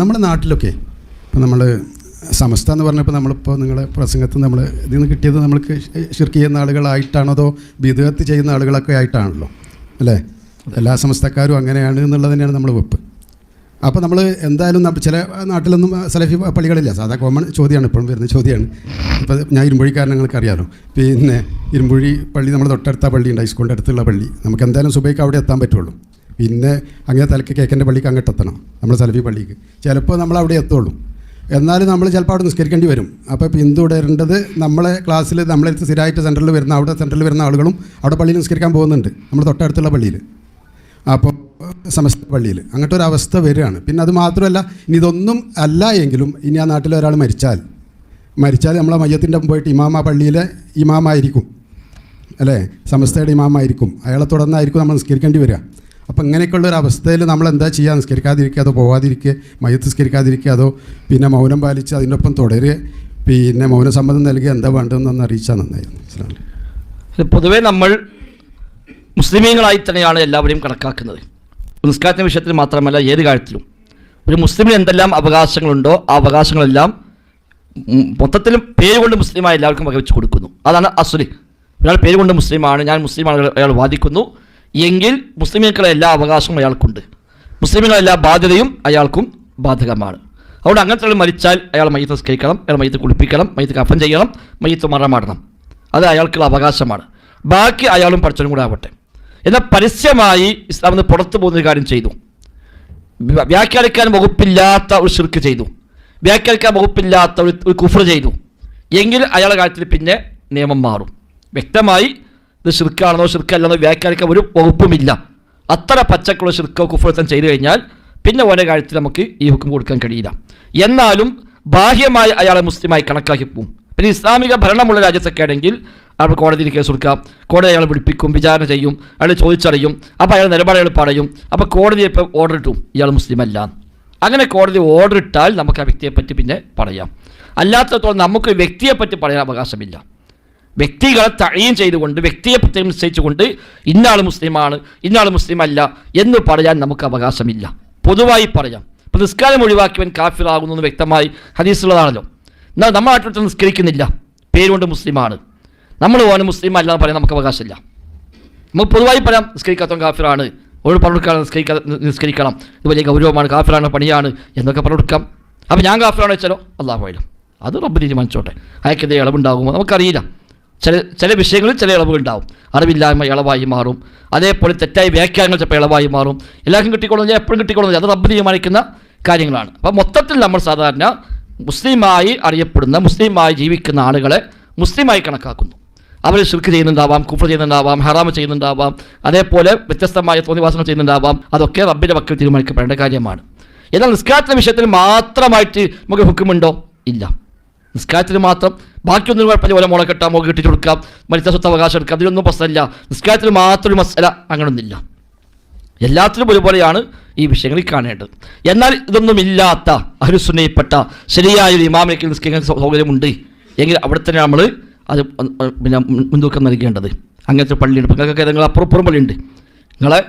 നമ്മുടെ നാട്ടിലൊക്കെ ഇപ്പം നമ്മൾ സമസ്ത എന്ന് പറഞ്ഞപ്പോൾ നമ്മളിപ്പോൾ നിങ്ങളുടെ പ്രസംഗത്തിൽ നമ്മൾ ഇതിൽ നിന്ന് കിട്ടിയത് നമ്മൾക്ക് ഷിർക്ക് ചെയ്യുന്ന ആളുകളായിട്ടാണോ അതോ ബിദ്അത്ത് ചെയ്യുന്ന ആളുകളൊക്കെ ആയിട്ടാണല്ലോ അല്ലേ? എല്ലാ സമസ്തക്കാരും അങ്ങനെയാണ് എന്നുള്ളത് തന്നെയാണ് നമ്മൾ വെപ്പ്. അപ്പോൾ നമ്മൾ എന്തായാലും ചില നാട്ടിലൊന്നും സലഫി പള്ളികളില്ല. സാധാ കോമൺ ചോദ്യമാണ്, ഇപ്പോഴും വരുന്ന ചോദ്യമാണ്. ഇപ്പോൾ ഞാൻ ഇരുമ്പുഴിക്കാരൻ, നിങ്ങൾക്ക് അറിയാമല്ലോ. പിന്നെ ഇരുമ്പുഴി പള്ളി നമ്മുടെ തൊട്ടടുത്ത പള്ളിയുണ്ട്, ഹൈസ്കൂളിൻ്റെ അടുത്തുള്ള പള്ളി. നമുക്ക് എന്തായാലും സുബൈക്ക് അവിടെ എത്താൻ പറ്റുള്ളൂ. പിന്നെ അങ്ങനെ തലക്ക് കേക്കൻ്റെ പള്ളിക്ക് അങ്ങോട്ട് എത്തണം, നമ്മൾ സലഫി പള്ളിക്ക്. ചിലപ്പോൾ നമ്മൾ അവിടെ എത്തുള്ളൂ. എന്നാലും നമ്മൾ ചിലപ്പോൾ അവിടെ നിസ്കരിക്കേണ്ടി വരും. അപ്പോൾ പിന്തുടരേണ്ടത് നമ്മളെ ക്ലാസ്സിൽ നമ്മളെടുത്ത് സ്ഥിരമായിട്ട് സെൻറ്ററിൽ വരുന്ന സെൻറ്ററിൽ വരുന്ന ആളുകളും അവിടെ പള്ളിയിൽ നിസ്കരിക്കാൻ പോകുന്നുണ്ട്, നമ്മൾ തൊട്ടടുത്തുള്ള പള്ളിയിൽ. അപ്പോൾ സമസ്ത പള്ളിയിൽ അങ്ങനത്തെ ഒരു അവസ്ഥ വരികയാണ്. പിന്നെ അത് മാത്രമല്ല, ഇനി ഇതൊന്നും അല്ല എങ്കിലും ഇനി ആ നാട്ടിൽ ഒരാൾ മരിച്ചാൽ നമ്മളെ മയ്യത്തിൻ്റെ പോയിട്ട് ഇമാമ പള്ളിയിലെ ഇമാമായിരിക്കും അല്ലേ, സമസ്തയുടെ ഇമാമായിരിക്കും. അയാളെ തുടർന്നായിരിക്കും നമ്മൾ നിസ്കരിക്കേണ്ടി വരിക. അപ്പോൾ ഇങ്ങനെയൊക്കെയുള്ളൊരു അവസ്ഥയിൽ നമ്മൾ എന്താ ചെയ്യുക? നിസ്കരിക്കാതിരിക്കുക, അതോ പോവാതിരിക്കുക, മയ്യത്ത് നിസ്കരിക്കാതിരിക്കുക, അതോ പിന്നെ മൗനം പാലിച്ച് അതിൻ്റെ ഒപ്പം തുടരുക, പിന്നെ മൗനസമ്മതം നൽകുക, എന്താ വേണ്ടതെന്നൊന്ന് അറിയിച്ചാൽ നന്നായിരുന്നു. പൊതുവേ നമ്മൾ മുസ്ലിമീങ്ങളായി തന്നെയാണ് എല്ലാവരെയും കണക്കാക്കുന്നത്. നിസ്കാരത്തിൻ്റെ വിഷയത്തിൽ മാത്രമല്ല, ഏത് കാര്യത്തിലും ഒരു മുസ്ലിമിന് എന്തെല്ലാം അവകാശങ്ങളുണ്ടോ ആ അവകാശങ്ങളെല്ലാം മൊത്തത്തിലും പേരുകൊണ്ട് മുസ്ലിമായ എല്ലാവർക്കും വകവെച്ച് കൊടുക്കുന്നു. അതാണ് അസുലി. ഒരാൾ പേരുകൊണ്ട് മുസ്ലിമാണ്, ഞാൻ മുസ്ലിമാണ് അയാൾ വാദിക്കുന്നു എങ്കിൽ മുസ്ലിമീങ്ങളെ എല്ലാ അവകാശവും അയാൾക്കുണ്ട്, മുസ്ലിമീങ്ങളെ എല്ലാ ബാധ്യതയും അയാൾക്കും ബാധകമാണ്. അതുകൊണ്ട് അങ്ങനത്തെ മരിച്ചാൽ അയാൾ മയ്യത്ത് നിസ്കരിക്കണം, അയാൾ മയ്യത്ത് കുളിപ്പിക്കണം, മയ്യത്ത് കഫൻ ചെയ്യണം, മയ്യത്ത് മറമാടണം. അത് അയാൾക്കുള്ള അവകാശമാണ്. ബാക്കി അയാളും പഠിച്ചവനും കൂടെ ആവട്ടെ. എന്നാൽ പരസ്യമായി ഇസ്ലാമിൽ നിന്ന് പുറത്തു പോകുന്നൊരു കാര്യം ചെയ്തു, വ്യാഖ്യാനിക്കാൻ വകുപ്പില്ലാത്ത ഒരു ഷിർക്ക് ചെയ്തു, വ്യാഖ്യാനിക്കാൻ വകുപ്പില്ലാത്ത ഒരു കുഫ്ർ ചെയ്തു എങ്കിൽ അയാളുടെ കാര്യത്തിൽ പിന്നെ നിയമം മാറും. വ്യക്തമായി ഇത് ഷിർക്കാണെന്നോ ഷിർക്കല്ലെന്നോ വ്യാഖ്യാനിക്കാൻ ഒരു വകുപ്പുമില്ല. അത്ര പച്ചക്കുള്ള ഷിർക്കോ കുഫ്രത്തം ചെയ്തു കഴിഞ്ഞാൽ പിന്നെ ഓരോ കാര്യത്തിൽ നമുക്ക് ഈ ഹുക്കം കൊടുക്കാൻ കഴിയില്ല. എന്നാലും ബാഹ്യമായി അയാളെ മുസ്ലിമായി കണക്കാക്കി പോകും. പിന്നെ ഇസ്ലാമിക ഭരണമുള്ള രാജ്യത്തൊക്കെ ആണെങ്കിൽ അയാൾ കോടതിയിൽ കേസ് കൊടുക്കാം, കോടതി അയാളെ വിളിപ്പിക്കും, വിചാരണ ചെയ്യും, അയാൾ ചോദിച്ചറിയും, അപ്പോൾ അയാൾ നിലപാടുകൾ പറയും. അപ്പോൾ കോടതി ഇപ്പോൾ ഓർഡർ ഇട്ടും ഇയാൾ മുസ്ലിം അല്ല. അങ്ങനെ കോടതി ഓർഡർ ഇട്ടാൽ നമുക്ക് ആ വ്യക്തിയെപ്പറ്റി പിന്നെ പറയാം. അല്ലാത്തത്തോളം നമുക്ക് വ്യക്തിയെപ്പറ്റി പറയാൻ അവകാശമില്ല. വ്യക്തികളെ തഴയും ചെയ്തുകൊണ്ട് വ്യക്തിയെ പ്രത്യേകം നിശ്ചയിച്ചുകൊണ്ട് ഇന്നാൾ മുസ്ലിമാണ് ഇന്നാൾ മുസ്ലിം അല്ല എന്ന് പറയാൻ നമുക്ക് അവകാശമില്ല. പൊതുവായി പറയാം. ഇപ്പോൾ നിസ്കാരം ഒഴിവാക്കിയവൻ കാഫിറാകുന്നു വ്യക്തമായി ഹദീസുള്ളതാണല്ലോ. എന്നാൽ നമ്മുടെ നാട്ടിൽ നിസ്കരിക്കുന്നില്ല, പേരുകൊണ്ട് മുസ്ലിമാണ്, നമ്മൾ പോകാൻ മുസ്ലിം അല്ല എന്ന് പറയാൻ നമുക്ക് അവകാശമില്ല. നമുക്ക് പൊതുവായി പറയാം നിസ്കരിക്കാത്തവൻ കാഫിറാണ്, ഒരു പറഞ്ഞെടുക്കാൻ നിസ്കരിക്കണം, ഇത് വലിയ ഗൗരവമാണ്, കാഫിറാണ്, പണിയാണ് എന്നൊക്കെ പറഞ്ഞെടുക്കാം. അപ്പോൾ ഞാൻ കാഫിറാണ് വെച്ചാലോ അള്ളാഹു ആയാലും അത് റബ്ബ് തീരുമാനിച്ചോട്ടെ. അയക്കെന്തേ ഇളവുണ്ടാകുമോ നമുക്കറിയില്ല. ചില വിഷയങ്ങളിൽ ചില ഇളവുകളുണ്ടാവും. അറിവില്ലായ്മ ഇളവായി മാറും, അതേപോലെ തെറ്റായ വ്യാഖ്യാനങ്ങൾ ചിലപ്പോൾ ഇളവായി മാറും. എല്ലാവർക്കും കിട്ടിക്കൊള്ളുന്നില്ല, എപ്പോഴും കിട്ടിക്കൊള്ളുന്നില്ല, അത് റബ്ബ് തീരുമാനിക്കുന്ന കാര്യങ്ങളാണ്. അപ്പോൾ മൊത്തത്തിൽ നമ്മൾ സാധാരണ മുസ്ലിമായി അറിയപ്പെടുന്ന മുസ്ലിമായി ജീവിക്കുന്ന ആളുകളെ മുസ്ലിമായി കണക്കാക്കുന്നു. അവർ ശിർക്ക് ചെയ്യുന്നുണ്ടാവാം, കുഫ്ർ ചെയ്യുന്നുണ്ടാവാം, ഹറാമ് ചെയ്യുന്നുണ്ടാവാം, അതേപോലെ വ്യത്യസ്തമായ തോന്നിവാസങ്ങൾ ചെയ്യുന്നുണ്ടാവാം. അതൊക്കെ റബ്ബിൻ്റെ വക്കിൽ തീരുമാനിക്കപ്പെടേണ്ട കാര്യമാണ്. എന്നാൽ നിസ്കാരത്തിൻ്റെ വിഷയത്തിൽ മാത്രമായിട്ട് നമുക്ക് ഹുക്കുമുണ്ടോ? ഇല്ല. നിസ്കാരത്തിന് മാത്രം, ബാക്കിയൊന്നും കുഴപ്പമില്ല, ഓരോ മുള കെട്ടാം, മുഖം കെട്ടിച്ച് കൊടുക്കാം, മരിച്ച സ്വത്ത് അവകാശം എടുക്കാം, അതിലൊന്നും പ്രശ്നമില്ല. നിസ്കാരത്തിന് മാത്രം ഒരു മസല അങ്ങനൊന്നുമില്ല. എല്ലാത്തിലും ഒരുപോലെയാണ് ഈ വിഷയങ്ങളിൽ കാണേണ്ടത്. എന്നാൽ ഇതൊന്നും ഇല്ലാത്ത അഹ്ലുസുന്നയിൽപ്പെട്ട ശരിയായൊരു ഇമാമിലേക്ക് നിസ്കരിക്കാൻ സൗകര്യമുണ്ട് എങ്കിൽ അവിടെ തന്നെ നമ്മൾ അത് പിന്നെ മുൻതൂക്കം നൽകേണ്ടത്. അങ്ങനത്തെ പള്ളിയുണ്ട്. ഇപ്പോൾ നിങ്ങൾക്കൊക്കെ നിങ്ങൾ അപ്പുറപ്പുറം പള്ളിയുണ്ട്, നിങ്ങളെ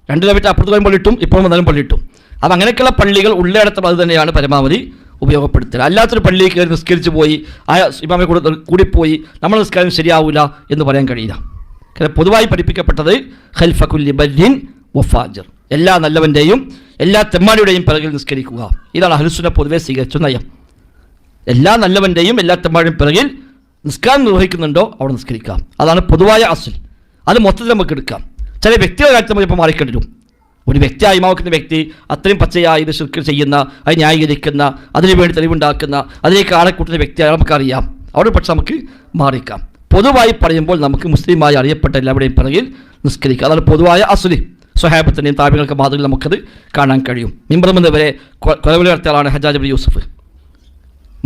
2 കിലോമീറ്റർ അപ്പുറത്ത് പള്ളി ഇട്ടും ഇപ്പോഴും വന്നാലും പള്ളി ഇട്ടും. അപ്പോൾ അങ്ങനെയൊക്കെയുള്ള പള്ളികൾ ഉള്ളിടത്തും അത് തന്നെയാണ് പരമാവധി ഉപയോഗപ്പെടുത്തുക. അല്ലാത്തൊരു പള്ളിയിൽ കയറി നിസ്കരിച്ച് പോയി ആ ഇമാമെ കൂടിപ്പോയി നമ്മൾ നിസ്കാരം ശരിയാവില്ല എന്ന് പറയാൻ കഴിയില്ല. കാരണം പൊതുവായി പഠിപ്പിക്കപ്പെട്ടത് ഖൽഫ കുല്ലി ബർരിൻ വഫാജിർ, എല്ലാ നല്ലവൻ്റെയും എല്ലാ തെമ്മാടിയുടെയും പിറകിൽ നിസ്കരിക്കുക. ഇതാണ് അഹ്ലുസുന്ന പൊതുവെ സ്വീകരിച്ച നയം. എല്ലാ നല്ലവൻ്റെയും എല്ലാ തെമ്മാടിയും പിറകിൽ നിസ്കാരം നിർവഹിക്കുന്നുണ്ടോ അവിടെ നിസ്കരിക്കാം. അതാണ് പൊതുവായ അസ്ൽ. അത് മൊത്തത്തിൽ നമുക്ക് എടുക്കാം. ചില വ്യക്തികളുടെ കാര്യത്തിൽ നമ്മൾ ഇപ്പോൾ മാറിക്കേണ്ടി വരും. ഒരു വ്യക്തി അയിമാക്കുന്ന വ്യക്തി അത്രയും പച്ചയായി ഇത് ശിർക്ക് ചെയ്യുന്ന, അത് ന്യായീകരിക്കുന്ന, അതിനുവേണ്ടി തെളിവുണ്ടാക്കുന്ന, അതിലേക്ക് ആളെ കൂട്ടുന്ന വ്യക്തിയായി നമുക്കറിയാം. അവിടെ പക്ഷെ നമുക്ക് മാറിക്കാം. പൊതുവായി പറയുമ്പോൾ നമുക്ക് മുസ്ലിമായി അറിയപ്പെട്ട എല്ലാവരുടെയും പിറകിൽ നിസ്കരിക്കുക. അതാണ് പൊതുവായ അസ്ലി. സ്വഹാബത്തിൻ്റെയും താബികൾക്ക് മാതൃകയിൽ നമുക്കത് കാണാൻ കഴിയും. മിമ്പർമെന്ന് വരെ കൊലവിളി നടത്തിയ ആളാണ് ഹജ്ജാജ് ഇബ്നു യൂസുഫ്.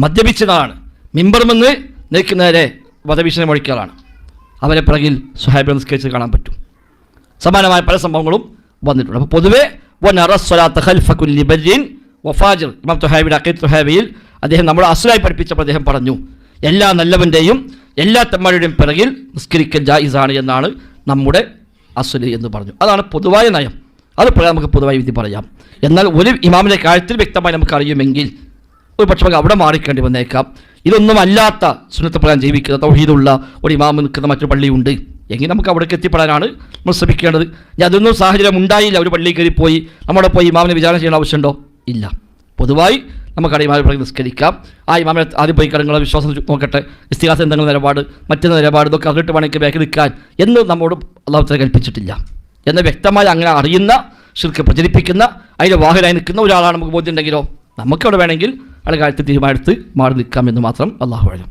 മദ്യപിച്ചതാണ്, മിമ്പർമെന്ന് നിൽക്കുന്നവരെ വധഭീഷണി മുഴക്കിയാളാണ്. അവരെ പിറകിൽ സ്വഹാബികൾ നിസ്കരിച്ച് കാണാൻ പറ്റും. സമാനമായ പല സംഭവങ്ങളും വന്നിട്ടുണ്ട്. അപ്പോൾ പൊതുവെ ഇമാം തുഹാബിയുടെ അഖീദ തുഹാബിയിൽ അദ്ദേഹം നമ്മുടെ അസ്ലായി പഠിപ്പിച്ചപ്പോൾ അദ്ദേഹം പറഞ്ഞു, എല്ലാ നല്ലവൻ്റെയും എല്ലാ തെമ്മാടിയുടെയും പിറകിൽ നിസ്കരിക്കൽ ജായിസാണ് എന്നാണ് നമ്മുടെ അസ്ല് എന്ന് പറഞ്ഞു. അതാണ് പൊതുവായ നയം. അത് പ്രകാരം നമുക്ക് പൊതുവായി വിധി പറയാം. എന്നാൽ ഒരു ഇമാമിൻ്റെ കാര്യത്തിൽ വ്യക്തമായി നമുക്ക് അറിയുമെങ്കിൽ ഒരു പക്ഷേ നമുക്ക് അവിടെ മാറിക്കേണ്ടി വന്നേക്കാം. ഇതൊന്നും അല്ലാത്ത സുന്നത്ത് പ്രകാരം ജീവിക്കുന്ന തൗഹീദുള്ള ഒരു ഇമാമ് നിൽക്കുന്ന മറ്റൊരു പള്ളിയുണ്ട് എങ്കിൽ നമുക്ക് അവിടേക്ക് എത്തിപ്പെടാനാണ് നമ്മൾ ശ്രമിക്കേണ്ടത്. ഇനി അതൊന്നും സാഹചര്യം ഉണ്ടായില്ല, ഒരു പള്ളിയിൽ കയറിപ്പോയി നമ്മുടെ പോയി ഇമാമിനെ വിചാരണ ചെയ്യേണ്ട ആവശ്യമുണ്ടോ? ഇല്ല. പൊതുവായി നമുക്കവിടെ ഇമാമിനെ നിസ്കരിക്കാം. ആ ഇമാമിനെ ആദ്യം പോയി കടങ്ങളെ വിശ്വാസം നോക്കട്ടെ, ഇസ്തിഹാസ എന്തെങ്കിലും നിലപാട്, മറ്റൊരു നിലപാട്, ഇതൊക്കെ അതിട്ട് വേണമെങ്കിൽ ബാക്കി നിൽക്കാൻ എന്ന് നമ്മോട് അല്ലാഹു തആല കൽപ്പിച്ചിട്ടില്ല. എന്ന് വ്യക്തമായി അങ്ങനെ അറിയുന്ന, ശിർക്ക് പ്രചരിപ്പിക്കുന്ന, അതിൻ്റെ വാഹിലായി നിൽക്കുന്ന ഒരാളാണ് നമുക്ക് ബോധ്യമുണ്ടെങ്കിലോ നമുക്കവിടെ വേണമെങ്കിൽ അയാളുടെ കാര്യത്തിൽ തീരുമാനമെടുത്ത് മാറി നിൽക്കാം എന്ന് മാത്രം. അല്ലാഹു അഅലം.